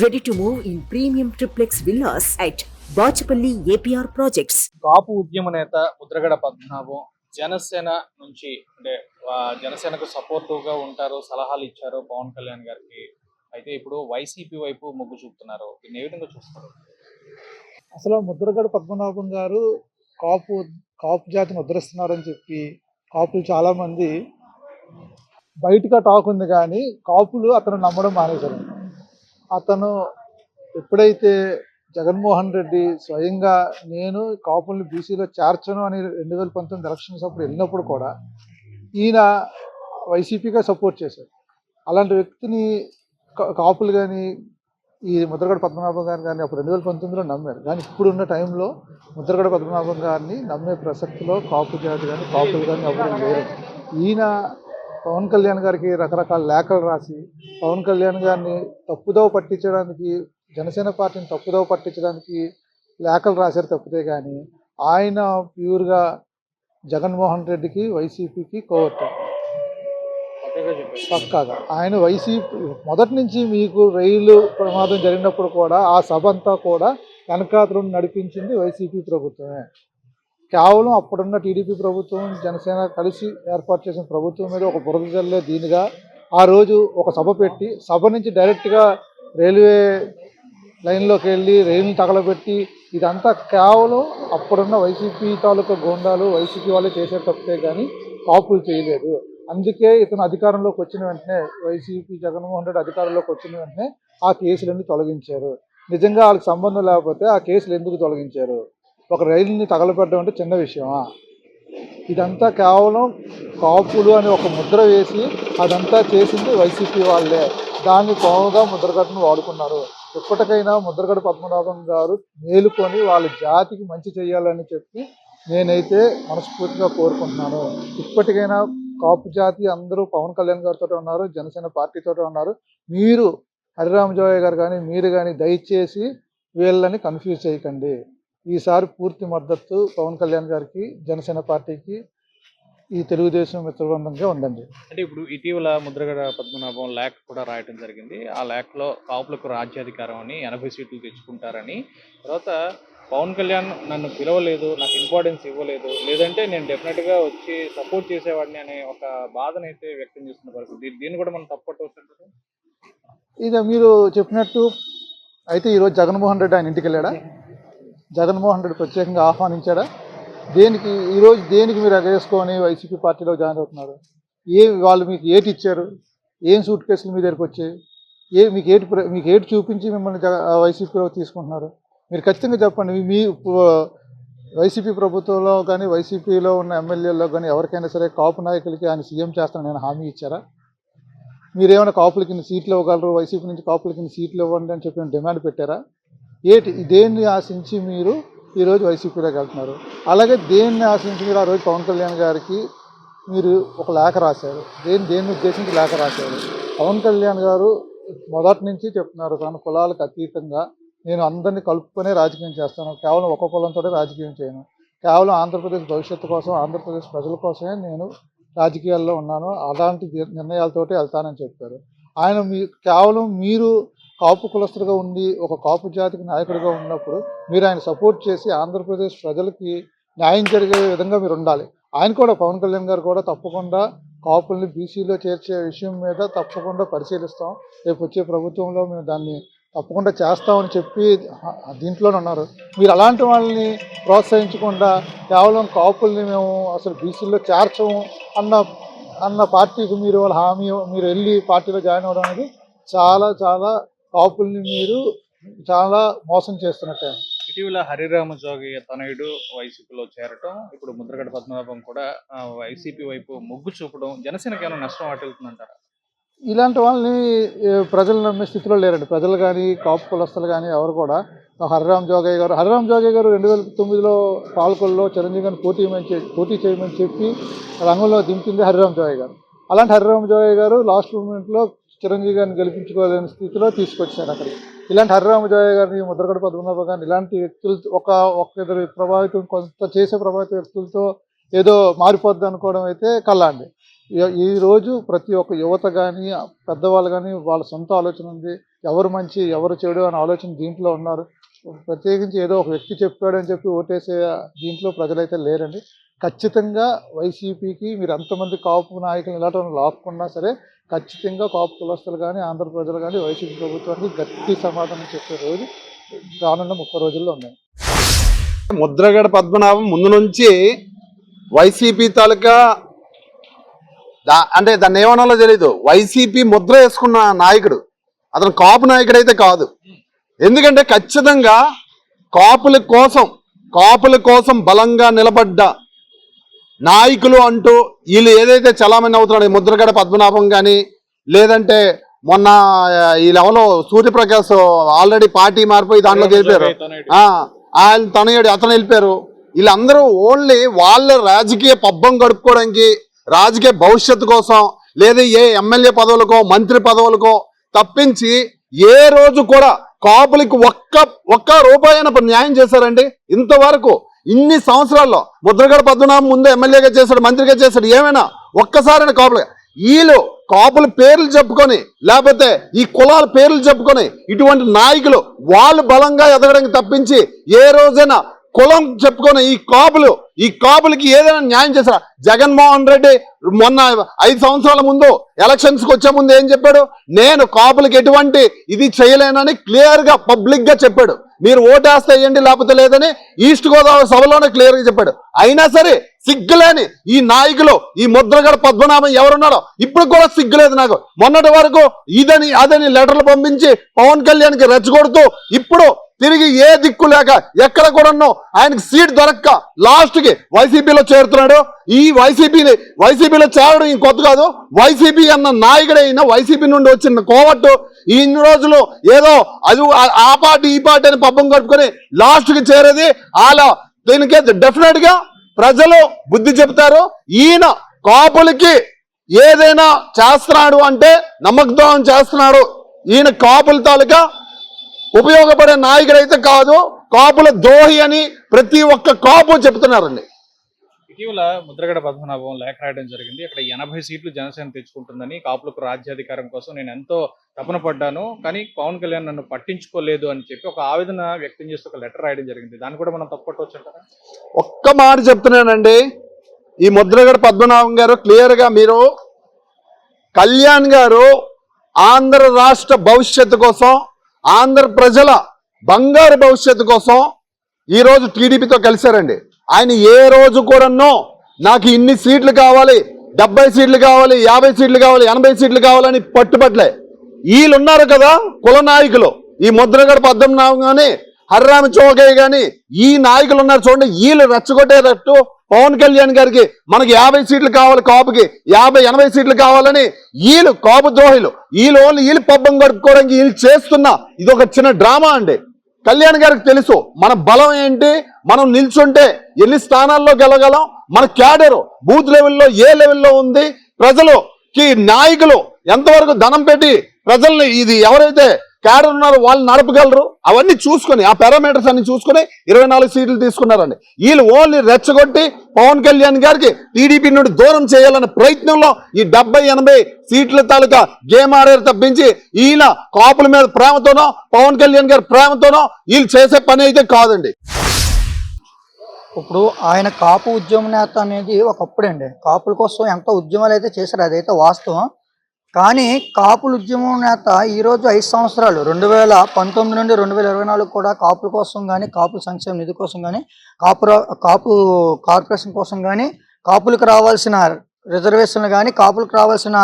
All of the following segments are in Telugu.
Ready to move in premium triplex villas at Bachapalli APR projects. కాపు ఉద్యమ నేత ముద్రగడ పద్మనాభం జనసేన నుంచి అంటే జనసేనకు సపోర్టివ్గా ఉంటారు, సలహాలు ఇచ్చారు పవన్ కళ్యాణ్ గారికి. అయితే ఇప్పుడు వైసీపీ వైపు మొగ్గు చూపుతున్నారు. దీన్ని ఏ విధంగా చూస్తారు? అసలు ముద్రగడ పద్మనాభం గారు కాపు జాతిని ఉద్ధరిస్తున్నారని చెప్పి కాపులు చాలామంది బయటగా టాక్ ఉంది, కానీ కాపులు అతను నమ్మడం మానేశారు. అతను ఎప్పుడైతే జగన్మోహన్ రెడ్డి స్వయంగా నేను కాపుల్ని బీసీలో చేర్చను అని 2019 ఎలక్షన్స్ అప్పుడు వెళ్ళినప్పుడు కూడా ఈయన వైసీపీగా సపోర్ట్ చేశారు. అలాంటి వ్యక్తిని కాపులు కానీ ఈ ముద్రగడ పద్మనాభం గారిని కానీ అప్పుడు 2019లో నమ్మారు. కానీ ఇప్పుడున్న టైంలో ముద్రగడ పద్మనాభం గారిని నమ్మే ప్రసక్తిలో కాపు జాతి కానీ కాపులు కానీ ఎవరు లేరు. ఈయన పవన్ కళ్యాణ్ గారికి రకరకాల లేఖలు రాసి పవన్ కళ్యాణ్ గారిని తప్పుదోవ పట్టించడానికి, జనసేన పార్టీని తప్పుదోవ పట్టించడానికి లేఖలు రాశారు తప్పితే, కానీ ఆయన ప్యూర్గా జగన్మోహన్ రెడ్డికి వైసీపీకి కోవట్టారు పక్కాగా. ఆయన వైసీపీ మొదటి నుంచి మీకు రైలు ప్రమాదం జరిగినప్పుడు కూడా ఆ సభ అంతా కూడా వెనకాతలు నడిపించింది వైసీపీ ప్రభుత్వమే. కేవలం అప్పుడున్న టీడీపీ ప్రభుత్వం జనసేన కలిసి ఏర్పాటు చేసిన ప్రభుత్వం మీద ఒక బురద జల్లే దీనిగా ఆ రోజు ఒక సభ పెట్టి సభ నుంచి డైరెక్ట్గా రైల్వే లైన్లోకి వెళ్ళి రైలుని తగలబెట్టి ఇదంతా కేవలం అప్పుడున్న వైసీపీ తాలూకా గోండాలు వైసీపీ వాళ్ళే చేసే తప్పితే కానీ కాపులు చేయలేదు. అందుకే ఇతను అధికారంలోకి వచ్చిన వెంటనే వైసీపీ జగన్మోహన్ రెడ్డి అధికారంలోకి వచ్చిన వెంటనే ఆ కేసులన్నీ తొలగించారు. నిజంగా వాళ్ళకి సంబంధం లేకపోతే ఆ కేసులు ఎందుకు తొలగించారు? ఒక రైలుని తగలబెట్టడం అంటే చిన్న విషయమా? ఇదంతా కేవలం కాపులు అని ఒక ముద్ర వేసి అదంతా చేసింది వైసీపీ వాళ్ళే. దాన్ని పోగా ముద్రగడను వాడుకున్నారు. ఎప్పటికైనా ముద్రగడ పద్మనాభం గారు మేలుకొని వాళ్ళ జాతికి మంచి చేయాలని చెప్పి నేనైతే మనస్ఫూర్తిగా కోరుకుంటున్నాను. ఇప్పటికైనా కాపు జాతి అందరూ పవన్ కళ్యాణ్ గారితో ఉన్నారు, జనసేన పార్టీతో ఉన్నారు. మీరు హరిరామజోయ్య గారు కానీ మీరు కానీ దయచేసి వీళ్ళని కన్ఫ్యూజ్ చేయకండి. ఈసారి పూర్తి మద్దతు పవన్ కళ్యాణ్ గారికి, జనసేన పార్టీకి, ఈ తెలుగుదేశం మిత్రబృందంగా ఉందండి. అంటే ఇప్పుడు ఇటీవల ముద్రగడ పద్మనాభం లేఖ కూడా రాయటం జరిగింది. ఆ లేఖలో కాపులకు రాజ్యాధికారం అని 80 సీట్లు తెచ్చుకుంటారని, తర్వాత పవన్ కళ్యాణ్ నన్ను పిలవలేదు, నాకు ఇంపార్టెన్స్ ఇవ్వలేదు, లేదంటే నేను డెఫినెట్గా వచ్చి సపోర్ట్ చేసేవాడిని అనే ఒక బాధనైతే వ్యక్తం చేస్తున్న పరిస్థితి. దీన్ని కూడా మనం తప్పట్టవచ్చు. ఇక మీరు చెప్పినట్టు అయితే ఈరోజు జగన్మోహన్ రెడ్డి ఆయన ఇంటికి వెళ్ళాడా? జగన్మోహన్ రెడ్డి ప్రత్యేకంగా ఆహ్వానించాడా? దేనికి ఈరోజు మీరు ఎగరేసుకొని వైసీపీ పార్టీలో జాయిన్ అవుతున్నారు? వాళ్ళు మీకు ఏటి ఇచ్చారు? ఏం సూట్ కేసులు మీ దగ్గరికి వచ్చాయి? మీకు ఏటి చూపించి మిమ్మల్ని వైసీపీలో తీసుకుంటున్నారు? మీరు ఖచ్చితంగా చెప్పండి. మీ వైసీపీ ప్రభుత్వంలో కానీ వైసీపీలో ఉన్న ఎమ్మెల్యేల్లో కానీ ఎవరికైనా సరే కాపు నాయకులకి ఆయన సీఎం చేస్తానని నేను హామీ ఇచ్చారా? మీరేమైనా కాపులకి సీట్లు ఇవ్వగలరు, వైసీపీ నుంచి కాపులకి సీట్లు ఇవ్వండి అని చెప్పి డిమాండ్ పెట్టారా? దేన్ని ఆశించి మీరు ఈరోజు వైసీపీలోకి వెళ్తున్నారు? అలాగే దేన్ని ఆశించి మీరు ఆ రోజు పవన్ కళ్యాణ్ గారికి మీరు ఒక లేఖ రాశారు? దేన్ని ఉద్దేశించి లేఖ రాశారు? పవన్ కళ్యాణ్ గారు మొదటి నుంచి చెప్తున్నారు, తన కులాలకు అతీతంగా నేను అందరినీ కలుపుకొనే రాజకీయం చేస్తాను, కేవలం ఒక కులంతో రాజకీయం చేయను, కేవలం ఆంధ్రప్రదేశ్ భవిష్యత్తు కోసం, ఆంధ్రప్రదేశ్ ప్రజల కోసమే నేను రాజకీయాల్లో ఉన్నాను, అలాంటి నిర్ణయాలతోటి వెళ్తానని చెప్పారు. ఆయన కేవలం మీరు కాపు కులస్తులుగా ఉండి ఒక కాపు జాతికి నాయకుడిగా ఉన్నప్పుడు మీరు ఆయన సపోర్ట్ చేసి ఆంధ్రప్రదేశ్ ప్రజలకి న్యాయం జరిగే విధంగా మీరు ఉండాలి. ఆయన కూడా పవన్ కళ్యాణ్ గారు కూడా తప్పకుండా కాపుల్ని బీసీలో చేర్చే విషయం మీద తప్పకుండా పరిశీలిస్తాం, రేపు వచ్చే ప్రభుత్వంలో మేము దాన్ని తప్పకుండా చేస్తామని చెప్పి దీంట్లోనే ఉన్నారు. మీరు అలాంటి వాళ్ళని ప్రోత్సహించకుండా కేవలం కాపుల్ని మేము అసలు బీసీలో చేర్చము అన్న పార్టీకి మీరు వాళ్ళ హామీ మీరు వెళ్ళి పార్టీలో జాయిన్ అవ్వడం అనేది చాలా కాపుల్ని మీరు చాలా మోసం చేస్తున్నట్టే. ఇటీవల హరిరామజోగి తనయుడు వైసీపీలో చేరటం, ఇప్పుడు ముద్రగడ పద్మనాభం కూడా వైసీపీ వైపు మొగ్గు చూపడం జనసేనకి ఏమైనా నష్టం వాటిల్తుందంటారా? ఇలాంటి వాళ్ళని ప్రజలు నమ్మే స్థితిలో లేరండి. ప్రజలు కానీ కాపు కులస్తులు కానీ ఎవరు కూడా. హరిరామజోగయ్య గారు 2009లో పాలకొల్లో చిరంజీవి గారిని పోటీ చేయమని చెప్పి రంగంలో దింపింది హరిరామజోగయ్య గారు. అలాంటి హరిరామజోగయ్య గారు లాస్ట్ మూమెంట్లో చిరంజీవి గారిని గెలిపించుకోలేని స్థితిలో తీసుకొచ్చారు అక్కడికి. ఇలాంటి హరిరామజోగయ్య గారిని, ముద్రగడ పద్మనాభం గారిని ఇలాంటి వ్యక్తులతో ఒక ఇద్దరు కొంత చేసే ప్రభావిత వ్యక్తులతో ఏదో మారిపోద్ది అనుకోవడం అయితే కల్లాండి. ఈరోజు ప్రతి ఒక్క యువత కానీ పెద్దవాళ్ళు కానీ వాళ్ళ సొంత ఆలోచన ఉంది. ఎవరు మంచి ఎవరు చెడు అనే ఆలోచన దీంట్లో ఉన్నారు. ప్రత్యేకించి ఏదో ఒక వ్యక్తి చెప్పాడు అని చెప్పి ఓటేసే దీంట్లో ప్రజలైతే లేరండి. ఖచ్చితంగా వైసీపీకి మీరు ఎంతమంది కాపు నాయకులు ఇలాంటి లాక్కున్నా సరే ఖచ్చితంగా కాపు కులస్తులు కానీ ఆంధ్ర ప్రజలు కానీ వైసీపీ ప్రభుత్వానికి గట్టి సమాధానం చెప్పే రోజు రానున్న 30 రోజుల్లో ఉన్నాయి. ముద్రగడ పద్మనాభం ముందు నుంచి వైసీపీ తాలూకా అంటే దాన్ని ఏమనాలో తెలీదు, వైసీపీ ముద్ర వేసుకున్న నాయకుడు. అతను కాపు నాయకుడు అయితే కాదు. ఎందుకంటే ఖచ్చితంగా కాపుల కోసం బలంగా నిలబడ్డ నాయకులు అంటూ వీళ్ళు ఏదైతే చలామణి అవుతున్నాడు, ముద్రగడ పద్మనాభం కానీ లేదంటే మొన్న ఈ లెవెల్లో సూర్యప్రకాష్ ఆల్రెడీ పార్టీ మారిపోయి దాంట్లో గెలిపారు, ఆయన తనయుడు అతను వెళ్ళిపోయారు. వీళ్ళందరూ ఓన్లీ వాళ్ళ రాజకీయ పబ్బం గడుపుకోవడానికి, రాజకీయ భవిష్యత్తు కోసం, లేదా ఏ ఎమ్మెల్యే పదవులకో మంత్రి పదవులకో తప్పించి ఏ రోజు కూడా కాపులకి ఒక్క రూపాయన న్యాయం చేశారండి ఇంతవరకు. ఇన్ని సంవత్సరాల్లో ముద్రగడ పద్మనాభం ముందు ఎమ్మెల్యేగా చేశాడు, మంత్రిగా చేశాడు, ఏమైనా ఒక్కసారైనా కాపులు వీళ్ళు కాపుల పేర్లు చెప్పుకొని లేకపోతే ఈ కులాల పేర్లు చెప్పుకొని ఇటువంటి నాయకులు వాళ్ళు బలంగా ఎదగడానికి తప్పించి ఏ రోజైనా కులం చెప్పుకొని ఈ కాపులకి ఏదైనా న్యాయం చేశారా? జగన్మోహన్ రెడ్డి మొన్న 5 సంవత్సరాల ముందు ఎలక్షన్స్కి వచ్చే ముందు ఏం చెప్పాడు? నేను కాపులకి ఎటువంటి ఇది చేయలేనని క్లియర్ గా పబ్లిక్ గా చెప్పాడు. మీరు ఓటేస్తే వేయండి లేకపోతే లేదని ఈస్ట్ గోదావరి సభలోనే క్లియర్ గా చెప్పాడు. అయినా సరే సిగ్గులేని ఈ నాయకులు, ఈ ముద్రగడ పద్మనాభం ఎవరున్నారో ఇప్పుడు కూడా సిగ్గులేదు నాకు. మొన్నటి వరకు ఇదని అదని లెటర్లు పంపించి పవన్ కళ్యాణ్కి రెచ్చగొడుతూ ఇప్పుడు తిరిగి ఏ దిక్కు లేక ఎక్కడ కూడా ఆయనకి సీట్ దొరక్క లాస్ట్ కి వైసీపీలో చేరుతున్నాడు. ఈ వైసీపీలో చేరడం ఇంకొత్త కాదు. వైసీపీ అన్న నాయకుడైన వైసీపీ నుండి వచ్చిన కోవట్టు ఇన్ని రోజులు ఏదో అది ఆ పార్టీ ఈ పార్టీ అని పబ్బం కట్టుకొని లాస్ట్ కి చేరేది అలా. దీనికి డెఫినెట్ గా ప్రజలు బుద్ధి చెప్తారు. ఈయన కాపులకి ఏదైనా చేస్తున్నాడు అంటే నమ్మకద్రోహం చేస్తున్నాడు. ఈయన కాపుల తాలూకా ఉపయోగపడే నాయకుడైతే కాదు, కాపుల ద్రోహి అని ప్రతి ఒక్క కాపు చెప్తున్నారండి. ఇటీవల ముద్రగడ పద్మనాభం లేఖ రాయడం జరిగింది. అక్కడ 80 సీట్లు జనసేన తెచ్చుకుంటుందని, కాపులకు రాజ్యాధికారం కోసం నేను ఎంతో తపన పడ్డాను, కానీ పవన్ కళ్యాణ్ నన్ను పట్టించుకోలేదు అని చెప్పి ఒక ఆవేదన వ్యక్తం చేస్తూ ఒక లెటర్ రాయడం జరిగింది. దాన్ని కూడా మనం తప్పట్టవచ్చు అంటారా? ఒక్క మాట చెప్తున్నానండి, ఈ ముద్రగడ పద్మనాభం గారు క్లియర్ గా మీరు కళ్యాణ్ గారు ఆంధ్ర రాష్ట్ర భవిష్యత్తు కోసం, ఆంధ్ర ప్రజల బంగారు భవిష్యత్తు కోసం ఈరోజు టీడీపీతో కలిశారండి. ఆయన ఏ రోజు కూడానో నాకు ఇన్ని సీట్లు కావాలి, 70 సీట్లు కావాలి, 50 సీట్లు కావాలి, 80 సీట్లు కావాలని పట్టుబట్టలే. వీళ్ళు ఉన్నారు కదా కుల నాయకులు, ఈ ముద్రగడ పద్మనాభం కానీ హర్రామ చౌకయ్య కానీ ఈ నాయకులు ఉన్నారు చూడండి, వీళ్ళు రెచ్చగొట్టేటట్టు పవన్ కళ్యాణ్ గారికి మనకి 50 సీట్లు కావాలి, కాపుకి 50-80 సీట్లు కావాలని వీళ్ళు కాపు ద్రోహులు, వీళ్ళు పబ్బం గడుపుకోవడానికి వీళ్ళు చేస్తున్న ఇది ఒక చిన్న డ్రామా అండి. కళ్యాణ్ గారికి తెలుసు మన బలం ఏంటి, మనం నిల్చుంటే ఎన్ని స్థానాల్లో గెలగలం, మన క్యాడరు బూత్ లెవెల్లో ఏ లెవెల్లో ఉంది, ప్రజలుకి నాయకులు ఎంతవరకు ధనం పెట్టి ప్రజల్ని ఇది ఎవరైతే క్యాడర్ ఉన్నారో వాళ్ళు నడపగలరు, అవన్నీ చూసుకొని ఆ పారామీటర్స్ అన్ని చూసుకొని 24 సీట్లు తీసుకున్నారండి. వీళ్ళు ఓన్లీ రెచ్చగొట్టి పవన్ కళ్యాణ్ గారికి టీడీపీ నుండి దూరం చేయాలనే ప్రయత్నంలో ఈ 70-80 సీట్ల తాలూకా గేమ్ ఆడారు తప్పించి ఈయన కాపుల మీద ప్రేమతోనో పవన్ కళ్యాణ్ గారి ప్రేమతోనో వీళ్ళు చేసే పని అయితే కాదండి. ఇప్పుడు ఆయన కాపు ఉద్యమ నేత అనేది ఒకప్పుడండి, కాపుల కోసం ఎంతో ఉద్యమాలు అయితే చేశారు, అదైతే వాస్తవం. కానీ కాపుల ఉద్యమం నేత ఈరోజు 5 సంవత్సరాలు 2019 నుండి 2024 కూడా కాపుల కోసం కానీ, కాపుల సంక్షేమ నిధి కోసం కానీ, కాపు కార్పొరేషన్ కోసం కానీ, కాపులకు రావాల్సిన రిజర్వేషన్లు కానీ, కాపులకు రావాల్సిన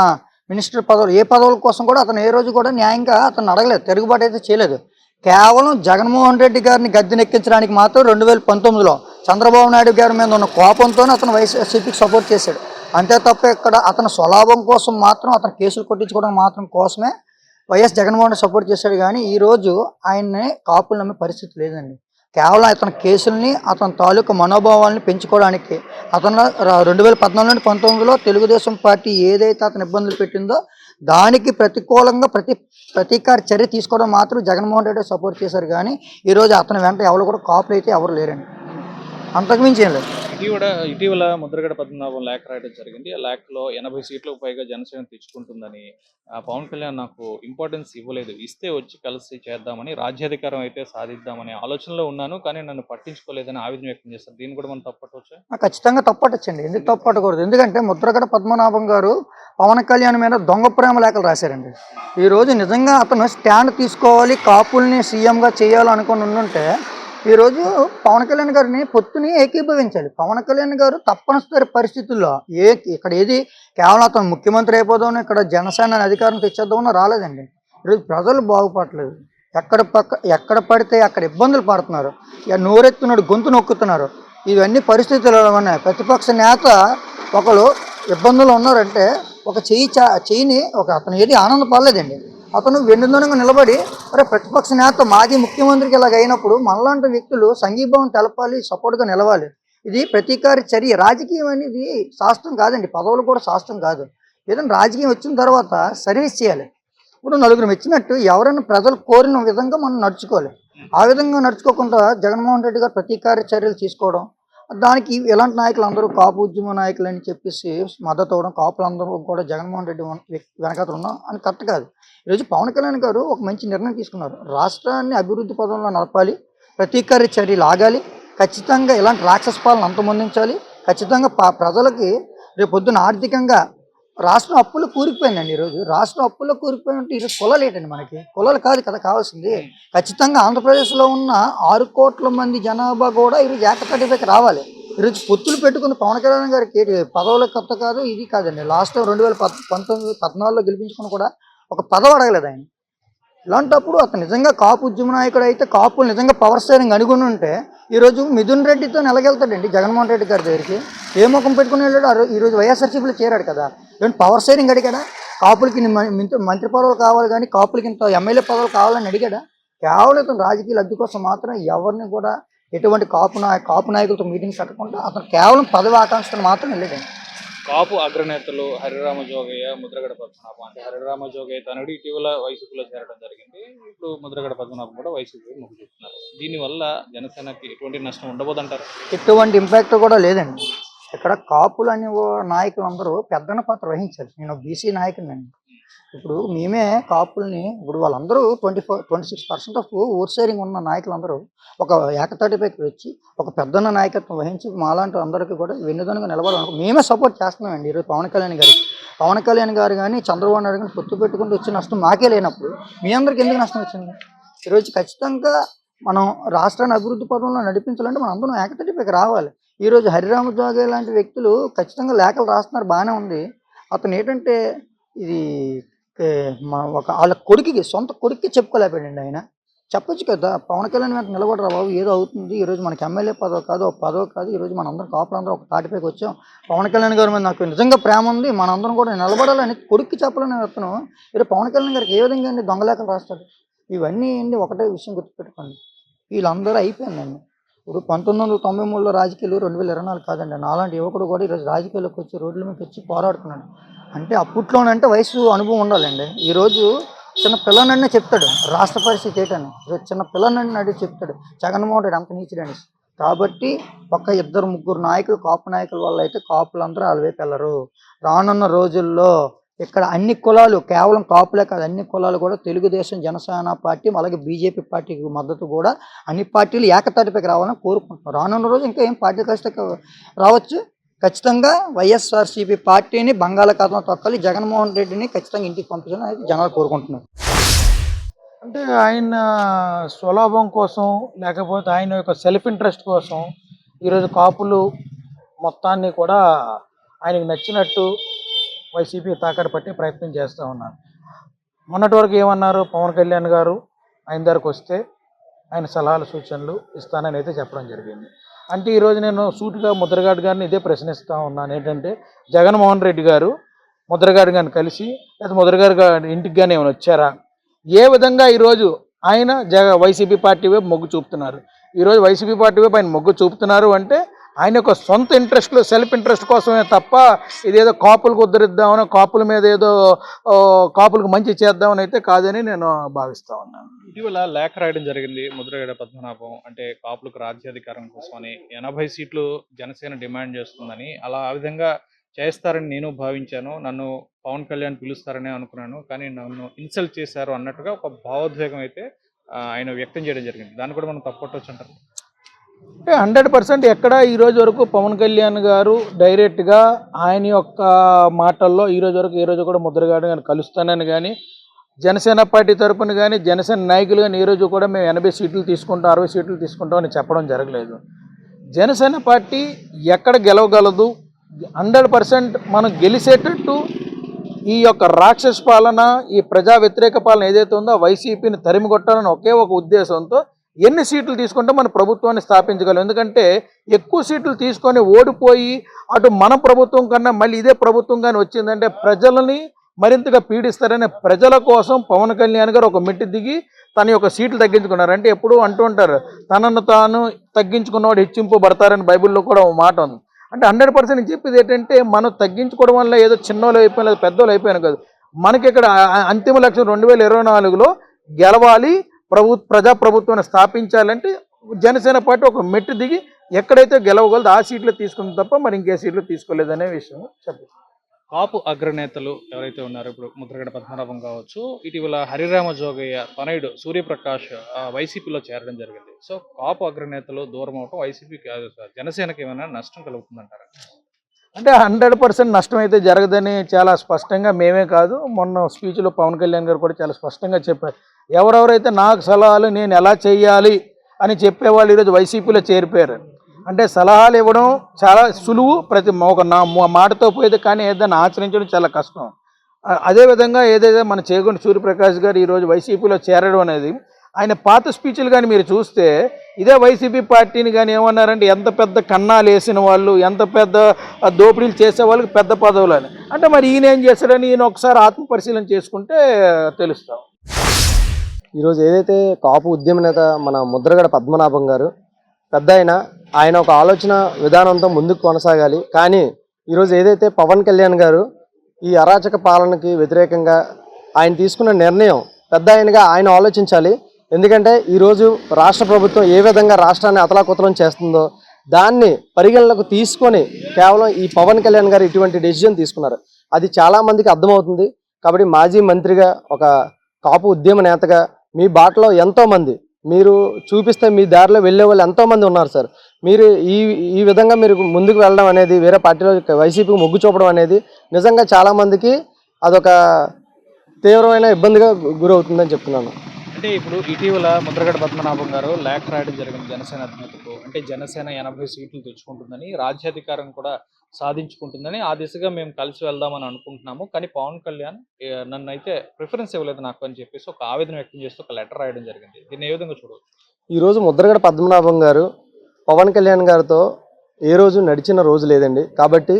మినిస్టర్ పదవులు ఏ పదవుల కోసం కూడా అతను ఏ రోజు కూడా న్యాయంగా అతను అడగలేదు, తిరుగుబాటు అయితే చేయలేదు. కేవలం జగన్మోహన్ రెడ్డి గారిని గద్దెనెక్కించడానికి మాత్రం 2019లో చంద్రబాబు నాయుడు గారి మీద ఉన్న కోపంతోనే అతను వైసీపీకి సపోర్ట్ చేశాడు. అంతే తప్ప ఇక్కడ అతను స్వలాభం కోసం మాత్రం, అతను కేసులు కొట్టించుకోవడం మాత్రం కోసమే వైఎస్ జగన్మోహన్ రెడ్డి సపోర్ట్ చేశాడు. కానీ ఈరోజు ఆయన్ని కాపులు నమ్మే పరిస్థితి లేదండి. కేవలం అతని కేసుల్ని, అతని తాలూకు మనోభావాలని పెంచుకోవడానికి అతను 2014 నుండి 19లో తెలుగుదేశం పార్టీ ఏదైతే అతను ఇబ్బందులు పెట్టిందో దానికి ప్రతికూలంగా ప్రతీకార చర్య తీసుకోవడం మాత్రం జగన్మోహన్ రెడ్డి సపోర్ట్ చేశారు. కానీ ఈరోజు అతని వెంట ఎవరు కూడా కాపులు అయితే ఎవరు లేరండి, అంతకుమించి ఏం లేదు. ఇటీవల ముద్రగడ పద్మనాభం లేఖ రాయడం జరిగింది. ఆ లేఖలో 80 సీట్లకు పైగా జనసేన తెచ్చుకుంటుందని, పవన్ కళ్యాణ్ నాకు ఇంపార్టెన్స్ ఇవ్వలేదు, ఇస్తే వచ్చి కలిసి చేద్దామని, రాజ్యాధికారం అయితే సాధిద్దామనే ఆలోచనలో ఉన్నాను, కానీ నన్ను పట్టించుకోలేదని ఆవేదన వ్యక్తం చేస్తారు. దీన్ని కూడా మనం తప్పట్టవచ్చా? ఖచ్చితంగా తప్పట్టచ్చండి. ఎందుకు తప్పట్టకూడదు? ఎందుకంటే ముద్రగడ పద్మనాభం గారు పవన్ కళ్యాణ్ మీద దొంగ ప్రేమ లేఖలు రాశారండి. ఈరోజు నిజంగా అతను స్టాండ్ తీసుకోవాలి, కాపుల్ని సీఎంగా చేయాలనుకుని ఉండుంటే ఈరోజు పవన్ కళ్యాణ్ గారిని పొత్తుని ఏకీభవించాలి. పవన్ కళ్యాణ్ గారు తప్పనిసరి పరిస్థితుల్లో ఇక్కడ ఏది కేవలం అతను ముఖ్యమంత్రి అయిపోదామని, ఇక్కడ జనసేన అధికారం తెచ్చేద్దామని రాలేదండి. ఈరోజు ప్రజలు బాగుపడలేదు. ఎక్కడ పడితే అక్కడ ఇబ్బందులు పడుతున్నారు, ఇక నోరెత్తున్నాడు, గొంతు నొక్కుతున్నారు. ఇవన్నీ పరిస్థితులు ఉన్నాయి. ప్రతిపక్ష నేత ఒకరు ఇబ్బందులు ఉన్నారంటే ఒక చెయ్యిని అతను ఏది ఆనందపడలేదండి. అతను వెన్నుదనంగా నిలబడి అరే ప్రతిపక్ష నేత మాజీ ముఖ్యమంత్రికి ఇలాగ అయినప్పుడు మనలాంటి వ్యక్తులు సంఘీభావం తెలపాలి, సపోర్ట్గా నిలవాలి. ఇది ప్రతీకార చర్య. రాజకీయం అనేది శాస్త్రం కాదండి, పదవులు కూడా శాస్త్రం కాదు. ఏదైనా రాజకీయం వచ్చిన తర్వాత సర్వీస్ చేయాలి. ఇప్పుడు నలుగురు మెచ్చినట్టు ఎవరైనా ప్రజలు కోరిన విధంగా మనం నడుచుకోవాలి. ఆ విధంగా నడుచుకోకుండా జగన్మోహన్ రెడ్డి గారు ప్రతీకార చర్యలు తీసుకోవడం, దానికి ఎలాంటి నాయకులు అందరూ కాపు ఉద్యమ నాయకులు అని చెప్పేసి మద్దతు అవ్వడం, కాపులందరూ కూడా జగన్మోహన్ రెడ్డి వెనకాతలు ఉన్నాం అని కరెక్ట్ కాదు. ఈరోజు పవన్ కళ్యాణ్ గారు ఒక మంచి నిర్ణయం తీసుకున్నారు. రాష్ట్రాన్ని అభివృద్ధి పదంలో నడపాలి, ప్రతీకార చర్యలు ఆగాలి, ఖచ్చితంగా ఇలాంటి రాక్షస పాలన అంతమొందించాలి. ఖచ్చితంగా ప్రజలకి రేపు పొద్దున ఆర్థికంగా రాష్ట్రం అప్పుల్లో కూరుకుపోయిందండి. ఈరోజు రాష్ట్రం అప్పుల్లో కూరుకుపోయినట్టు ఈరోజు కులాలు ఏంటండి? మనకి కులాలు కాదు కదా కావాల్సింది. ఖచ్చితంగా ఆంధ్రప్రదేశ్లో ఉన్న 6 కోట్ల మంది జనాభా కూడా ఈరోజు ఏకతాటిపైకి రావాలి. ఈరోజు పొత్తులు పెట్టుకున్న పవన్ కళ్యాణ్ గారికి పదవుల కొత్త కాదు, ఇది కాదండి. లాస్ట్ 2014 గెలిపించుకుని కూడా ఒక పదవి అడగలేదు ఆయన. ఇలాంటప్పుడు అతను నిజంగా కాపు ఉద్యమ నాయకుడు అయితే, కాపులు నిజంగా పవర్ షేరింగ్ అనుకుని ఉంటే ఈరోజు మిథున్ రెడ్డితో ఎలాగెళ్తాడండి జగన్మోహన్ రెడ్డి గారి దగ్గరికి? ఏ ముఖం పెట్టుకుని వెళ్ళాడు? ఈరోజు వైఎస్ఆర్సీపీలో చేరాడు కదా. ఏమంటే పవర్ షేరింగ్ అడిగాడా? కాపులకి మంత్రి పదవులు కావాలి కానీ కాపులకి ఇంత ఎమ్మెల్యే పదవులు కావాలని అడిగాడా? కేవలం ఇతను రాజకీయ లబ్ధి కోసం మాత్రం ఎవరిని కూడా ఎటువంటి కాపు నాయకులతో మీటింగ్ పెట్టకుండా అతను కేవలం పదవి ఆకాంక్షలు మాత్రం వెళ్ళాడండి. కాపు అగ్రనేతలు హరిరామ జోగయ్య, ముద్రగడ పద్మనాభం, అంటే హరిరామ జోగయ్య తనడు ఇటీవల వైసీపీలో చేరడం జరిగింది. ఇప్పుడు ముద్రగడ పద్మనాభం కూడా వైసీపీ మొగ్గు చూపుతున్నారు. దీనివల్ల జనసేనకి ఎటువంటి నష్టం ఉండబోదంటారు? ఎటువంటి ఇంపాక్ట్ కూడా లేదండి. ఇక్కడ కాపులు అనే నాయకులు అందరూ పెద్దన పాత్ర వహించాలి. నేను బీసీ నాయకుడినండి. ఇప్పుడు మేమే కాపుల్ని, ఇప్పుడు వాళ్ళందరూ 26% ఆఫ్ ఓట్ షేరింగ్ ఉన్న నాయకులందరూ ఒక ఏకతాటిపైకి వచ్చి ఒక పెద్దన్న నాయకత్వం వహించి మాలాంటి అందరికీ కూడా వెన్నుదనుగా నిలబడాలనుకో మేమే సపోర్ట్ చేస్తున్నామండి. ఈరోజు పవన్ కళ్యాణ్ గారు కానీ చంద్రబాబు నాయుడు కానీ పొత్తు పెట్టుకుంటూ వచ్చే నష్టం మాకే లేనప్పుడు మీ అందరికి ఎందుకు నష్టం వచ్చింది? ఈరోజు ఖచ్చితంగా మనం రాష్ట్రాన్ని అభివృద్ధి పదంలో నడిపించాలంటే మనం అందరం ఏకతాటిపైకి రావాలి. ఈరోజు హరిరామ జోగయ్య లాంటి వ్యక్తులు ఖచ్చితంగా లేఖలు రాస్తున్నారు, బాగానే ఉంది. అతను ఏంటంటే ఇది వాళ్ళ కొడుకుకి, సొంత కొడుక్కి చెప్పుకోలేకపోయాడండి. ఆయన చెప్పొచ్చు కదా, పవన్ కళ్యాణ్ వెంట నిలబడరా బాబు, ఏదో అవుతుంది. ఈరోజు మనకి ఎమ్మెల్యే పదవి కాదు, ఒక పదవి కాదు. ఈరోజు మనందరం కాపులందరూ ఒక తాటిపైకి వచ్చాం. పవన్ కళ్యాణ్ గారి మీద నాకు నిజంగా ప్రేమ ఉంది, మనందరం కూడా నిలబడాలని కొడుక్కి చెప్పాలని అతను ఈరోజు పవన్ కళ్యాణ్ గారికి ఏ విధంగా అండి దొంగలేఖలు రాస్తాడు? ఇవన్నీ అండి ఒకటే విషయం గుర్తుపెట్టుకోండి, వీళ్ళందరూ అయిపోయిందండి. ఇప్పుడు 1993లో రాజకీయాలు 2024 కాదండి. నాలాంటి యువకుడు కూడా ఈరోజు రాజకీయాల్లోకి వచ్చి రోడ్ల మీద వచ్చి పోరాడుతున్నాడు. అంటే అప్పట్లోనంటే వయసు అనుభవం ఉండాలండి. ఈరోజు చిన్న పిల్లనన్నే చెప్తాడు రాష్ట్ర పరిస్థితి ఏంటని. ఈరోజు చిన్న పిల్లనన్ను అడిగి చెప్తాడు జగన్మోహన్ రెడ్డి అంత నీచుడని. కాబట్టి ఒక 2-3 నాయకులు, కాపు నాయకుల వల్ల అయితే కాపులందరూ అలవైపు వెళ్ళరు. రానున్న రోజుల్లో ఇక్కడ అన్ని కులాలు, కేవలం కాపులే కాదు, అన్ని కులాలు కూడా తెలుగుదేశం, జనసేన పార్టీ, అలాగే బీజేపీ పార్టీకి మద్దతు కూడా అన్ని పార్టీలు ఏకతాటిపైకి రావాలని కోరుకుంటున్నారు. రానున్న రోజు ఇంకా ఏం పార్టీ కష్టం రావచ్చు. ఖచ్చితంగా వైఎస్ఆర్సీపీ పార్టీని బంగాళాఖాతంలో తొక్కాలి, జగన్మోహన్ రెడ్డిని ఖచ్చితంగా ఇంటికి పంపించాలని అయితే జనాలు కోరుకుంటున్నారు. అంటే ఆయన స్వలాభం కోసం, లేకపోతే ఆయన యొక్క సెల్ఫ్ ఇంట్రెస్ట్ కోసం ఈరోజు కాపులు మొత్తాన్ని కూడా ఆయనకు నచ్చినట్టు వైసీపీ తాకట్టు పట్టే ప్రయత్నం చేస్తూ ఉన్నారు. మొన్నటి వరకు ఏమన్నారు, పవన్ కళ్యాణ్ గారు ఆయన దగ్గరకు వస్తే ఆయన సలహాలు సూచనలు ఇస్తానని అయితే చెప్పడం జరిగింది. అంటే ఈరోజు నేను సూటిగా ముద్రగడ గారిని ఇదే ప్రశ్నిస్తూ ఉన్నాను. ఏంటంటే జగన్మోహన్ రెడ్డి గారు ముద్రగడ గారిని కలిసి లేదా ముద్రగడ గారి ఇంటికి కానీ ఏమైనా వచ్చారా? ఏ విధంగా ఈరోజు ఆయన వైసీపీ పార్టీ వైపు మొగ్గు చూపుతున్నారు? ఈరోజు వైసీపీ పార్టీ వైపు ఆయన మొగ్గు చూపుతున్నారు అంటే ఆయన యొక్క సొంత ఇంట్రెస్ట్లు, సెల్ఫ్ ఇంట్రెస్ట్ కోసమే తప్ప ఇదేదో కాపులకు ఉద్ధరిద్దామని, కాపుల మీద ఏదో కాపులకు మంచి చేద్దామని అయితే కాదని నేను భావిస్తా ఉన్నాను. ఇటీవల లేఖ రాయడం జరిగింది ముద్రగడ పద్మనాభం, అంటే కాపులకు రాజ్యాధికారం కోసమని 80 సీట్లు జనసేన డిమాండ్ చేస్తుందని. ఆ విధంగా చేస్తారని నేను భావించాను. నన్ను పవన్ కళ్యాణ్ పిలుస్తారని అనుకున్నాను, కానీ నన్ను ఇన్సల్ట్ చేశారు అన్నట్టుగా ఒక భావోద్వేగం అయితే ఆయన వ్యక్తం చేయడం జరిగింది. దాన్ని కూడా మనం తప్పట్టవచ్చు అంటారు. అంటే 100% ఎక్కడ ఈరోజు వరకు పవన్ కళ్యాణ్ గారు డైరెక్ట్గా ఆయన యొక్క మాటల్లో ఈరోజు వరకు ఏ రోజు కూడా ముద్రగడ గారిని కలుస్తానని కానీ, జనసేన పార్టీ తరపున కానీ, జనసేన నాయకులు కానీ ఈ రోజు కూడా మేము 80 సీట్లు తీసుకుంటాం, 60 సీట్లు తీసుకుంటాం అని చెప్పడం జరగలేదు. జనసేన పార్టీ ఎక్కడ గెలవగలదు, 100% మనం గెలిచేటట్టు ఈ యొక్క రాక్షస పాలన, ఈ ప్రజా వ్యతిరేక పాలన ఏదైతే ఉందో వైసీపీని తరిమి కొట్టాలని ఒకే ఒక ఉద్దేశంతో ఎన్ని సీట్లు తీసుకుంటే మన ప్రభుత్వాన్ని స్థాపించగలం. ఎందుకంటే ఎక్కువ సీట్లు తీసుకొని ఓడిపోయి అటు మన ప్రభుత్వం కన్నా మళ్ళీ ఇదే ప్రభుత్వం కానీ వచ్చిందంటే ప్రజలని మరింతగా పీడిస్తారనే ప్రజల కోసం పవన్ కళ్యాణ్ గారు ఒక మెట్టు దిగి తన యొక్క సీట్లు తగ్గించుకున్నారు. అంటే ఎప్పుడు అంటూ ఉంటారు, తనను తాను తగ్గించుకున్నవాడు హెచ్చింపబడతారని బైబిల్లో కూడా ఒక మాట ఉంది. అంటే 100% నేను చెప్పేది ఏంటంటే, మనం తగ్గించుకోవడం వల్ల ఏదో చిన్నోళ్ళు అయిపోయినా లేదా పెద్దోళ్ళు అయిపోయినా కాదు. మనకి ఇక్కడ అంతిమ లక్ష్యం 2024లో గెలవాలి, ప్రజాప్రభుత్వాన్ని స్థాపించాలంటే జనసేన పార్టీ ఒక మెట్టు దిగి ఎక్కడైతే గెలవగలదో ఆ సీట్లు తీసుకుంది తప్ప మరి ఇంకే సీట్లు తీసుకోలేదనే విషయం చెప్పారు. కాపు అగ్రనేతలు ఎవరైతే ఉన్నారో, ఇప్పుడు ముద్రగడ పద్మనాభం కావచ్చు, ఇటీవల హరిరామ జోగయ్య తనయుడు సూర్యప్రకాష్ వైసీపీలో చేరడం జరిగింది. సో కాపు అగ్రనేతలు దూరం అవటం వైసీపీకి, జనసేనకి ఏమైనా నష్టం కలుగుతుందంటారా? అంటే 100% నష్టం అయితే జరగదని చాలా స్పష్టంగా మేమే కాదు, మొన్న స్పీచ్లో పవన్ కళ్యాణ్ గారు కూడా చాలా స్పష్టంగా చెప్పారు. ఎవరెవరైతే నాకు సలహాలు నేను ఎలా చేయాలి అని చెప్పేవాళ్ళు ఈరోజు వైసీపీలో చేరిపోయారు. అంటే సలహాలు ఇవ్వడం చాలా సులువు, ప్రతి ఒక మాటతో పోయేది, కానీ ఏదైనా ఆచరించడం చాలా కష్టం. అదేవిధంగా ఏదైతే మన చేగొండ సూర్యప్రకాష్ గారు ఈరోజు వైసీపీలో చేరడం అనేది, ఆయన పాత స్పీచ్లు కానీ మీరు చూస్తే ఇదే వైసీపీ పార్టీని కానీ ఏమన్నారంటే, ఎంత పెద్ద కన్నాలు వేసిన వాళ్ళు, ఎంత పెద్ద దోపిడీలు చేసే వాళ్ళకి పెద్ద పదవులు అని. అంటే మరి ఈయన ఏం చేశాడని ఈయన ఒకసారి ఆత్మపరిశీలన చేసుకుంటే తెలుస్తాం. ఈరోజు ఏదైతే కాపు ఉద్యమ నేత మన ముద్రగడ పద్మనాభం గారు పెద్ద ఆయన ఒక ఆలోచన విధానంతో ముందుకు కొనసాగాలి. కానీ ఈరోజు ఏదైతే పవన్ కళ్యాణ్ గారు ఈ అరాచక పాలనకి వ్యతిరేకంగా ఆయన తీసుకున్న నిర్ణయం పెద్ద ఆయన ఆలోచించాలి. ఎందుకంటే ఈరోజు రాష్ట్ర ప్రభుత్వం ఏ విధంగా రాష్ట్రాన్ని అతలాకుతలం చేస్తుందో దాన్ని పరిగణలోకి తీసుకొని కేవలం ఈ పవన్ కళ్యాణ్ గారు ఇటువంటి డెసిజన్ తీసుకున్నారు. అది చాలామందికి అర్థమవుతుంది. కాబట్టి మాజీ మంత్రిగా, ఒక కాపు ఉద్యమ నేతగా మీ బాటలో ఎంతోమంది, మీరు చూపిస్తే మీ దారిలో వెళ్ళే వాళ్ళు ఎంతోమంది ఉన్నారు సార్. మీరు ఈ విధంగా మీరు ముందుకు వెళ్ళడం అనేది, వేరే పార్టీలో వైసీపీకి మొగ్గు చూపడం అనేది నిజంగా చాలామందికి అదొక తీవ్రమైన ఇబ్బందిగా గురవుతుందని చెప్తున్నాను. అంటే ఇప్పుడు ఇటీవల ముద్రగడ పద్మనాభం గారు లేఖ రాయడం జరిగింది జనసేన అధినేతకు. అంటే జనసేన 80 సీట్లు తెచ్చుకుంటుందని, రాజ్యాధికారం కూడా సాధించుకుంటుందని, ఆ దిశగా మేము కలిసి వెళ్దామని అనుకుంటున్నాము, కానీ పవన్ కళ్యాణ్ నన్ను అయితే ప్రిఫరెన్స్ ఇవ్వలేదు నాకు అని చెప్పేసి ఒక ఆవేదన వ్యక్తం చేస్తూ ఒక లెటర్ రాయడం జరిగింది. దీన్ని ఏ విధంగా చూడవచ్చు? ఈరోజు ముద్రగడ పద్మనాభం గారు పవన్ కళ్యాణ్ గారితో ఏ రోజు నడిచిన రోజు లేదండి. కాబట్టి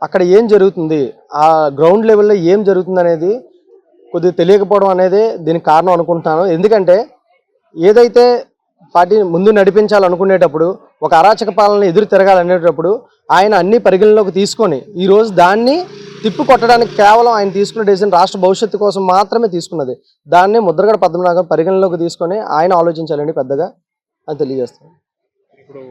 అక్కడ ఏం జరుగుతుంది, ఆ గ్రౌండ్ లెవెల్లో ఏం జరుగుతుంది అనేది కొద్దిగా తెలియకపోవడం అనేది దీనికి కారణం అనుకుంటున్నాను. ఎందుకంటే ఏదైతే పార్టీ ముందు నడిపించాలనుకునేటప్పుడు, ఒక అరాచక పాలన ఎదురు తిరగాలనేటప్పుడు ఆయన అన్ని పరిగణలోకి తీసుకొని ఈరోజు దాన్ని తిప్పికొట్టడానికి కేవలం ఆయన తీసుకున్న డెసిషన్ రాష్ట్ర భవిష్యత్తు కోసం మాత్రమే తీసుకున్నది. దాన్ని ముద్రగడ పద్మనాభం పరిగణలోకి తీసుకొని ఆయన ఆలోచించాలండి పెద్దగా అని తెలియజేస్తాను. ఇప్పుడు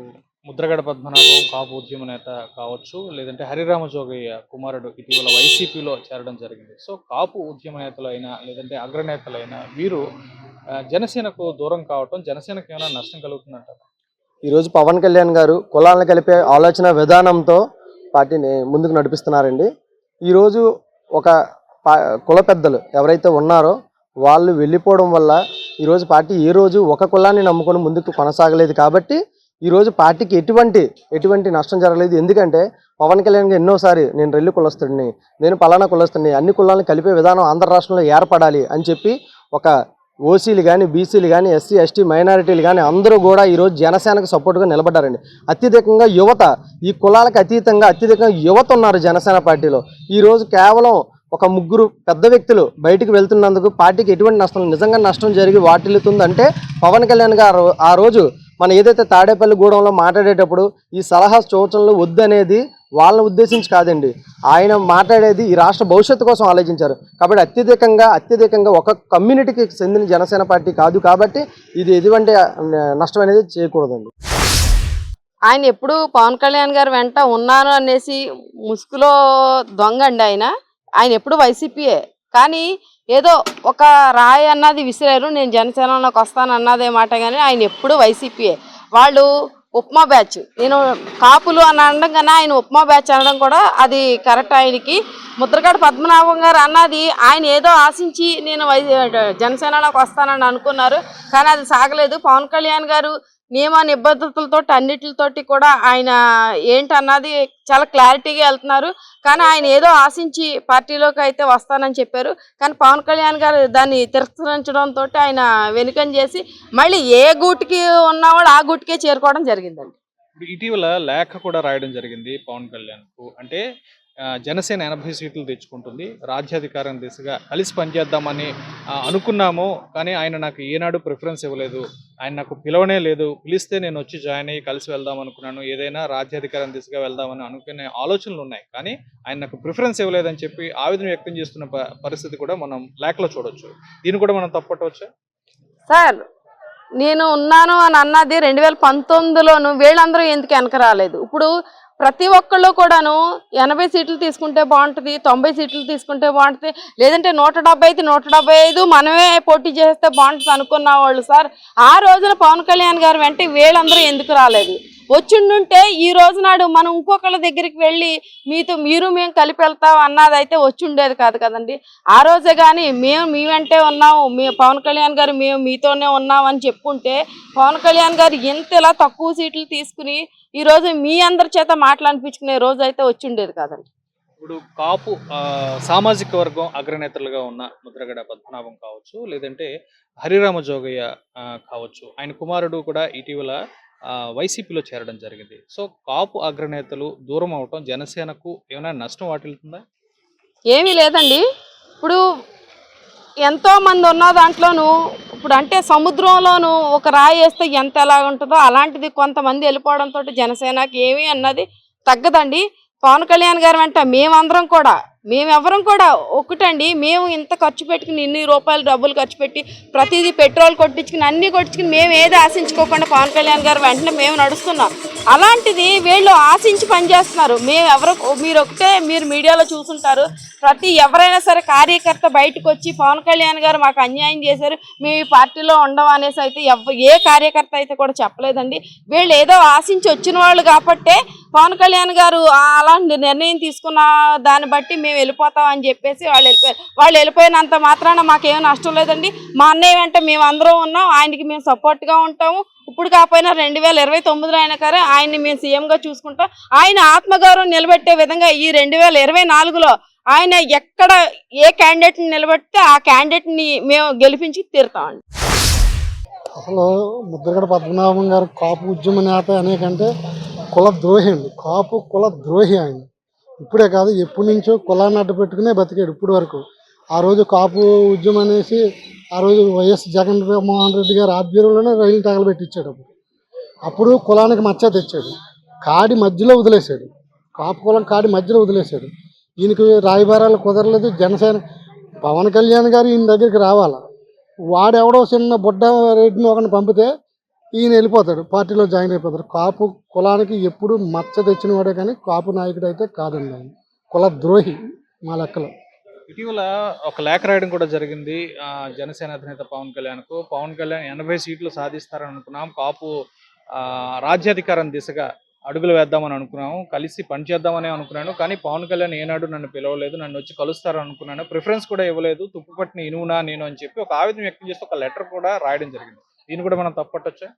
ముద్రగడ పద్మనాభం కాపు ఉద్యమ నేత కావచ్చు, లేదంటే హరిరామ జోగయ్య కుమారుడు ఇటీవల వైసీపీలో చేరడం జరిగింది. సో కాపు ఉద్యమ నేతలైనా లేదంటే అగ్రనేతలైనా వీరు జనసేనకు దూరం కావటం జనసేనకు ఏమైనా నష్టం కలుగుతుందంటారు? ఈరోజు పవన్ కళ్యాణ్ గారు కులాలను కలిపే ఆలోచన విధానంతో పార్టీని ముందుకు నడిపిస్తున్నారండి. ఈరోజు ఒక కుల పెద్దలు ఎవరైతే ఉన్నారో వాళ్ళు వెళ్ళిపోవడం వల్ల ఈరోజు పార్టీ ఏ రోజు ఒక కులాన్ని నమ్ముకొని ముందుకు కొనసాగలేదు. కాబట్టి ఈరోజు పార్టీకి ఎటువంటి నష్టం జరగలేదు. ఎందుకంటే పవన్ కళ్యాణ్ గారు ఎన్నోసారి నేను రెల్లి కులస్తుడిని, నేను పలానా కులస్తుడిని, అన్ని కులాలను కలిపే విధానం ఆంధ్ర రాష్ట్రంలో ఏర్పడాలి అని చెప్పి ఒక ఓసీలు కానీ, బీసీలు కానీ, ఎస్సీ ఎస్టీ మైనారిటీలు కానీ అందరూ కూడా ఈరోజు జనసేనకు సపోర్ట్గా నిలబడ్డారండి. అత్యధికంగా యువత, ఈ కులాలకు అతీతంగా అత్యధికంగా యువత ఉన్నారు జనసేన పార్టీలో. ఈరోజు కేవలం ఒక ముగ్గురు పెద్ద వ్యక్తులు బయటికి వెళ్తున్నందుకు పార్టీకి ఎటువంటి నష్టం, నిజంగా నష్టం జరిగి వాటిల్లుతుందంటే పవన్ కళ్యాణ్ గారు ఆ రోజు మనం ఏదైతే తాడేపల్లిగూడెంలో మాట్లాడేటప్పుడు ఈ సలహా సూచనలు వద్దనేది వాళ్ళని ఉద్దేశించి కాదండి. ఆయన మాట్లాడేది ఈ రాష్ట్ర భవిష్యత్తు కోసం ఆలోచించారు. కాబట్టి అత్యధికంగా ఒక కమ్యూనిటీకి చెందిన జనసేన పార్టీ కాదు కాబట్టి ఇది ఎటువంటి నష్టం అనేది చేయకూడదండి. ఆయన ఎప్పుడు పవన్ కళ్యాణ్ గారు వెంట ఉన్నాను అనేసి ముసుగులో దొంగ అండి ఆయన ఎప్పుడు వైసీపీయే. కానీ ఏదో ఒక రాయి అన్నది విసిరారు, నేను జనసేనలోకి వస్తాను అన్నదే మాట. కానీ ఆయన ఎప్పుడు వైసీపీయే. వాళ్ళు ఉప్మా బ్యాచ్, నేను కాపులు అని అనడం కన్నా ఆయన ఉప్మా బ్యాచ్ అనడం కూడా అది కరెక్ట్. ఆయనకి ముద్రగడ పద్మనాభం గారు అన్నది ఆయన ఏదో ఆశించి నేను జనసేనలోకి వస్తానని అనుకున్నారు, కానీ అది సాగలేదు. పవన్ కళ్యాణ్ గారు నియమ నిబద్ధతలతో అన్నిటితోటి కూడా ఆయన ఏంటన్నది చాలా క్లారిటీగా వెళ్తున్నారు. కానీ ఆయన ఏదో ఆశించి పార్టీలోకి అయితే వస్తానని చెప్పారు, కానీ పవన్ కళ్యాణ్ గారు దాన్ని తిరస్కరించడంతో ఆయన వెనుకం చేసి మళ్ళీ ఏ గూటికి ఉన్నవాడు ఆ గూటికే చేరుకోవడం జరిగిందండి. ఇప్పుడు ఇటీవల లేఖ కూడా రాయడం జరిగింది పవన్ కళ్యాణ్కు. అంటే జనసేన 80 సీట్లు తెచ్చుకుంటుంది, రాజ్యాధికారం దిశగా కలిసి పనిచేద్దామని అనుకున్నాము, కానీ ఆయన నాకు ఏనాడు ప్రిఫరెన్స్ ఇవ్వలేదు, ఆయన నాకు పిలవనే లేదు, పిలిస్తే నేను వచ్చి జాయిన్ అయ్యి కలిసి వెళ్దాం అనుకున్నాను, ఏదైనా రాజ్యాధికారం దిశగా వెళ్దామని అనుకునే ఆలోచనలు ఉన్నాయి, కానీ ఆయన నాకు ప్రిఫరెన్స్ ఇవ్వలేదని చెప్పి ఆవేదన వ్యక్తం చేస్తున్న పరిస్థితి కూడా మనం లేఖలో చూడొచ్చు. దీన్ని కూడా మనం తప్పట్టవచ్చా? సార్, నేను ఉన్నాను అని అన్నది 2019లోను వీళ్ళందరూ ఎందుకు వెనక రాలేదు? ఇప్పుడు ప్రతి ఒక్కళ్ళు కూడాను 80 సీట్లు తీసుకుంటే బాగుంటుంది, 90 సీట్లు తీసుకుంటే బాగుంటుంది, లేదంటే 170 అయితే 175 మనమే పోటీ చేస్తే బాగుంటుంది అనుకున్న వాళ్ళు సార్ ఆ రోజున పవన్ కళ్యాణ్ గారు వెంట వీళ్ళందరూ ఎందుకు రాలేదు? వచ్చిండుంటే ఈ రోజు నాడు మనం ఇంకొకళ్ళ దగ్గరికి వెళ్ళి మీరు మేము కలిపి వెళ్తాం అన్నదైతే వచ్చి ఉండేది కాదు కదండి. ఆ రోజే కానీ మేము మీ వెంటే ఉన్నాము, పవన్ కళ్యాణ్ గారు మేము మీతోనే ఉన్నామని చెప్పుకుంటే పవన్ కళ్యాణ్ గారు ఇంతలా తక్కువ సీట్లు తీసుకుని ఈరోజు మీ అందరి చేత మాట్లాడిపించుకునే రోజు అయితే వచ్చి ఉండేది కాదండి. ఇప్పుడు కాపు సామాజిక వర్గం అగ్రనేతలుగా ఉన్న ముద్రగడ పద్మనాభం కావచ్చు, లేదంటే హరిరామ జోగయ్య కావచ్చు, ఆయన కుమారుడు కూడా ఇటీవల వైసీపీలో చేరడం జరిగింది. సో కాపు అగ్రనేతలు దూరం అవటం జనసేనకు ఏమైనా నష్టం వాటిల్తుందా? ఏమీ లేదండి. ఇప్పుడు ఎంతోమంది ఉన్న దాంట్లోనూ ఇప్పుడు అంటే సముద్రంలోనూ ఒక రాయి వేస్తే ఎంత ఎలా ఉంటుందో అలాంటిది కొంతమంది వెళ్ళిపోవడంతో జనసేనకి ఏమీ అన్నది తగ్గదండి. పవన్ కళ్యాణ్ గారు వెంట మేమెవరం కూడా ఒకటండి. మేము ఇంత ఖర్చు పెట్టుకుని ఇన్ని రూపాయలు డబ్బులు ఖర్చు పెట్టి ప్రతిదీ పెట్రోల్ కొట్టించుకుని అన్నీ కొట్టించుకుని మేము ఏది ఆశించుకోకుండా పవన్ కళ్యాణ్ గారు వెంటనే మేము నడుస్తున్నాం. అలాంటిది వీళ్ళు ఆశించి పనిచేస్తున్నారు. మీరు ఒకటే మీరు మీడియాలో చూసుంటారు, ఎవరైనా సరే కార్యకర్త బయటకు వచ్చి పవన్ కళ్యాణ్ గారు మాకు అన్యాయం చేశారు, మేము ఈ పార్టీలో ఉండవు అనేసి అయితే ఏ కార్యకర్త అయితే కూడా చెప్పలేదండి. వీళ్ళు ఏదో ఆశించి వచ్చిన వాళ్ళు కాబట్టే పవన్ కళ్యాణ్ గారు అలాంటి నిర్ణయం తీసుకున్న దాన్ని బట్టి మేము వెళ్ళిపోతాం అని చెప్పేసి వాళ్ళు వెళ్ళిపోయినంత మాత్రాన మాకేం నష్టం లేదండి. మా అన్నయ్య వెంట మేము అందరం ఉన్నాం, ఆయనకి మేము సపోర్ట్గా ఉంటాము. ఇప్పుడు కాకపోయినా 2029లో అయినా సరే ఆయన్ని మేము సీఎంగా చూసుకుంటాం. ఆయన ఆత్మగౌరవం నిలబెట్టే విధంగా ఈ 2024లో ఆయన ఎక్కడ ఏ క్యాండిడేట్ని నిలబెడితే ఆ క్యాండిడేట్ని మేము గెలిపించి తీరుతామండి. అసలు ముద్రగడ పద్మనాభం గారు కాపు ఉద్యమ నేత అనేకంటే కుల ద్రోహి అండి. కాపు కుల ద్రోహి ఆయన. ఇప్పుడే కాదు, ఎప్పటి నుంచో కులాన్ని అడ్డు పెట్టుకునే బతికాడు ఇప్పటి వరకు. ఆ రోజు కాపు ఉద్యమం అనేసి ఆ రోజు వైఎస్ జగన్మోహన్ రెడ్డి గారు ఆధ్వర్యంలోనే రైలు తగలబెట్టించాడు. అప్పుడు కులానికి మచ్చ తెచ్చాడు, కాడి మధ్యలో వదిలేశాడు, కాపు కులం కాడి మధ్యలో వదిలేశాడు. ఈయనకి రాయబారాలు కుదరలేదు. జనసేన పవన్ కళ్యాణ్ గారు ఈయన దగ్గరికి రావాలా, వాడెవడో చిన్న బుడ్డ రెడ్డిని ఒకరిని పంపితే ఈయన వెళ్ళిపోతాడు, పార్టీలో జాయిన్ అయిపోతాడు. కాపు కులానికి ఎప్పుడు మచ్చ తెచ్చిన వాడే కానీ కాపు నాయకుడు అయితే కాదండి. ఆయన కుల ద్రోహి మా లెక్కలో. ఇటీవల ఒక లేఖ రాయడం కూడా జరిగింది జనసేన అధినేత పవన్ కళ్యాణ్కు. పవన్ కళ్యాణ్ 80 సీట్లు సాధిస్తారని అనుకున్నాం, కాపు రాజ్యాధికారం దిశగా అడుగులు వేద్దామని అనుకున్నాము, కలిసి పనిచేద్దామని అనుకున్నాను, కానీ పవన్ కళ్యాణ్ ఏనాడు నన్ను పిలవలేదు, నన్ను వచ్చి కలుస్తారు అనుకున్నాను, ప్రిఫరెన్స్ కూడా ఇవ్వలేదు, తుప్పుపట్టిన ఇనువునా నేను అని చెప్పి ఒక ఆవేదన వ్యక్తం చేస్తూ ఒక లెటర్ కూడా రాయడం జరిగింది. దీన్ని కూడా మనం తప్పట్టొచ్చా?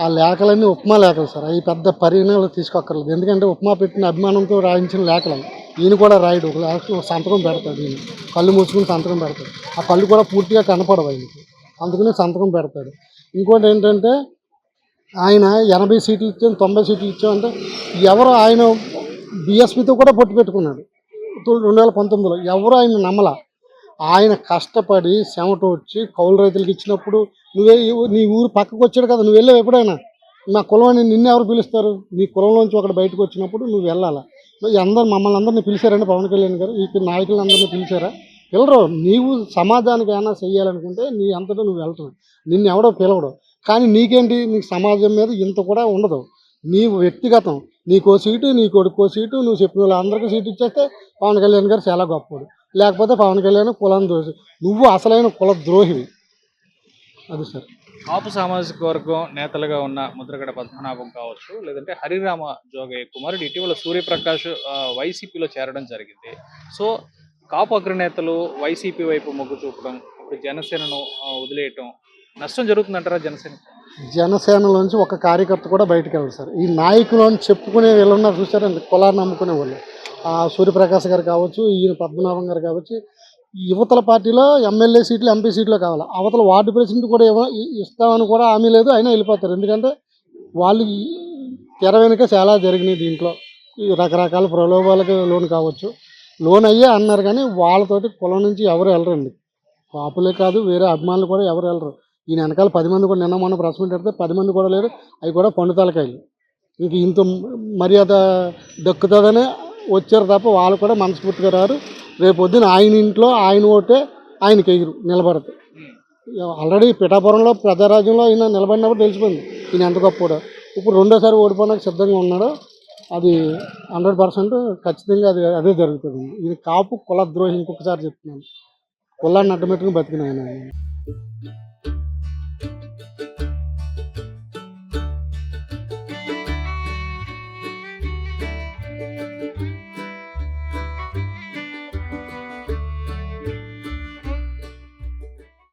ఆ లేఖలన్నీ ఉప్మా లేఖలు సార్, అవి పెద్ద పరిగణనలు తీసుకోక్కర్లేదు. ఎందుకంటే ఉప్మా పెట్టిన అభిమానంతో రాయించిన లేఖలు. ఈయన కూడా రాయడు, ఒక లేఖ సంతకం పెడతాడు. ఈయన కళ్ళు మూసుకుని సంతకం పెడతాడు, ఆ కళ్ళు కూడా పూర్తిగా కనపడవు ఆయనకి, అందుకని సంతకం పెడతాడు. ఇంకోటి ఏంటంటే ఆయన 80 సీట్లు ఇచ్చాం 90 సీట్లు ఇచ్చామంటే ఎవరు ఆయన బీఎస్పీతో కూడా పొట్టు పెట్టుకున్నాడు 2019లో. ఎవరు ఆయన నమ్మల. ఆయన కష్టపడి చెమట వచ్చి కౌలు రైతులకు ఇచ్చినప్పుడు నీ ఊరు పక్కకు వచ్చాడు కదా, నువ్వు వెళ్ళావు ఎప్పుడైనా? మా కులం అని నిన్ను ఎవరు పిలుస్తారు? నీ కులంలోంచి ఒకటి బయటకు వచ్చినప్పుడు నువ్వు వెళ్ళాలా? మమ్మల్ని అందరినీ పిలిచారండి పవన్ కళ్యాణ్ గారు? ఈ నాయకులను అందరినీ పిలిచారా? పిలరు. నీవు సమాజానికి ఏమైనా చెయ్యాలనుకుంటే నీ అంతటా నువ్వు వెళ్తావు, నిన్ను ఎవడో పిలవడు. కానీ నీకేంటి, నీకు సమాజం మీద ఇంత కూడా ఉండదు. నీవు వ్యక్తిగతం, నీకో సీటు, నీ కొడుకో సీటు, నువ్వు చెప్పిన వాళ్ళు అందరికీ సీటు ఇచ్చేస్తే పవన్ కళ్యాణ్ గారు చాలా గొప్పవాడు. లేకపోతే పవన్ కళ్యాణ్ కులం ద్రోహి. నువ్వు అసలైన కుల ద్రోహివి. అది సార్. కాపు సామాజిక వర్గం నేతలుగా ఉన్న ముద్రగడ పద్మనాభం కావచ్చు, లేదంటే హరిరామ జోగయ్య కుమారుడు ఇటీవల సూర్యప్రకాష్ వైసీపీలో చేరడం జరిగింది. సో కాపు అగ్రనేతలు వైసీపీ వైపు మొగ్గు చూపడం, ఇప్పుడు జనసేనను వదిలేయటం నష్టం జరుగుతుందంటారా జనసేన? జనసేనలోంచి ఒక కార్యకర్త కూడా బయటకు వెళ్ళరు సార్. ఈ నాయకులు అని చెప్పుకునే వీళ్ళు ఉన్నారు చూసారండి, కులాన్ని నమ్ముకునే వాళ్ళు. సూర్యప్రకాష్ గారు కావచ్చు, ఈయన పద్మనాభం గారు కావచ్చు. యువతల పార్టీలో ఎమ్మెల్యే సీట్లు, ఎంపీ సీట్లు కావాలి. అవతల వార్డు ప్రెసిడెంట్ కూడా ఇస్తామని కూడా హామీ లేదు, అయినా వెళ్ళిపోతారు. ఎందుకంటే వాళ్ళు తెర వెనుక చాలా జరిగినాయి. దీంట్లో రకరకాల ప్రలోభాలకు లోన్ కావచ్చు, లోన్ అయ్యే అన్నారు. కానీ వాళ్ళతోటి కులం నుంచి ఎవరు వెళ్ళరండి. కాపులే కాదు, వేరే అభిమానులు కూడా ఎవరు వెళ్ళరు. ఈయన వెనకాల 10 మంది కూడా, నిన్న మొన్న ప్రెస్ మీట్ పెడితే 10 మంది కూడా లేరు. అవి కూడా పండుతలకాయలు. ఇంక ఇంత మర్యాద దక్కుతుందనే వచ్చారు తప్ప వాళ్ళు కూడా మనస్ఫూర్తిగా రారు. రేపు పొద్దున ఆయన ఇంట్లో ఆయన ఓటే ఆయనకి ఎగురు నిలబడతాయి. ఆల్రెడీ పిఠాపురంలో ప్రజారాజ్యంలో ఈయన నిలబడినప్పుడు తెలిసిపోయింది ఈయన ఎంత గొప్పడో. ఇప్పుడు రెండోసారి ఓడిపోవడానికి సిద్ధంగా ఉన్నాడో అది 100% ఖచ్చితంగా అదే జరుగుతుంది. ఇది కాపు కుల ద్రోహి. ఇంకొకసారి చెప్తున్నాను, కులాన్ని అడ్డమెట్టుకుని బతికిన ఆయన.